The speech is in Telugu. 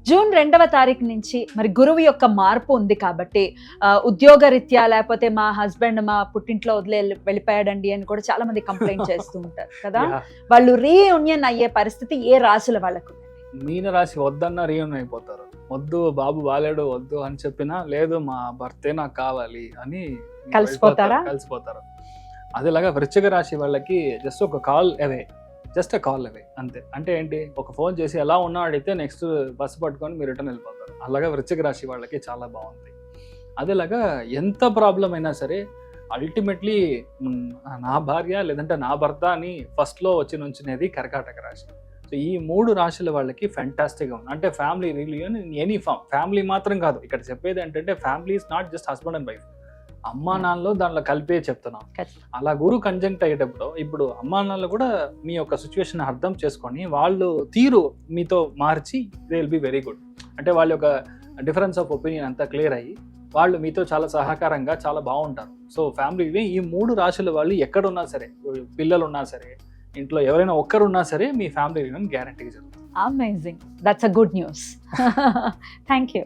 జూన్ 2వ తారీఖు నుంచి మరి గురువు యొక్క మార్పు ఉంది కాబట్టి ఉద్యోగరీత్యా లేకపోతే మా హస్బెండ్ మా పుట్టింట్లో వెళ్ళిపోయాడండి అని కూడా చాలా మంది కంప్లైంట్ చేస్తూ ఉంటారు కదా. వాళ్ళు రీయూనియన్ అయ్యే పరిస్థితి ఏ రాశుల వాళ్ళకు? మీన రాశి వద్దన్న రీయూనియన్ అయిపోతారు. వద్దు బాబు బాలేడు వద్దు అని చెప్పినా, లేదు మా భర్తే నాకు కావాలి అని కలిసిపోతారు. అదేలాగా వృశ్చిక రాశి వాళ్ళకి జస్ట్ ఒక కాల్ అవే అంతే. అంటే ఏంటి, ఒక ఫోన్ చేసి ఎలా ఉన్నా అడిగితే నెక్స్ట్ బస్సు పట్టుకొని మీరు రిటర్న్ వెళ్ళిపోతారు. అలాగా వృశ్చిక రాశి వాళ్ళకి చాలా బాగుంది. అదేలాగా ఎంత ప్రాబ్లం అయినా సరే అల్టిమేట్లీ నా భార్య లేదంటే నా భర్త అని ఫస్ట్లో వచ్చి నుంచినేది కర్కాటక రాశి. సో ఈ 3 రాశుల వాళ్ళకి ఫ్యాంటాస్టిక్గా ఉంది. అంటే family religion in any form. Family మాత్రం కాదు, ఇక్కడ చెప్పేది ఏంటంటే family is not just husband and wife. అమ్మా నాన్నలో దాంట్లో కలిపే చెప్తున్నాం. అలా గురు కంజంక్ట్ అయ్యేటప్పుడు ఇప్పుడు అమ్మా నాన్నలు కూడా మీ యొక్క సిచ్యువేషన్ అర్థం చేసుకొని వాళ్ళు తీరు మీతో మార్చి they will be very good. అంటే వాళ్ళ యొక్క డిఫరెన్స్ ఆఫ్ ఒపీనియన్ అంతా క్లియర్ అయ్యి వాళ్ళు మీతో చాలా సహకారంగా చాలా బాగుంటారు. సో ఫ్యామిలీ ఈ 3 రాశుల వాళ్ళు ఎక్కడున్నా సరే, పిల్లలు ఉన్నా సరే, ఇంట్లో ఎవరైనా ఒక్కరున్నా సరే మీ ఫ్యామిలీ యూనియన్ గ్యారంటీగా జరుగుతుంది. Amazing, that's a good news. Thank you.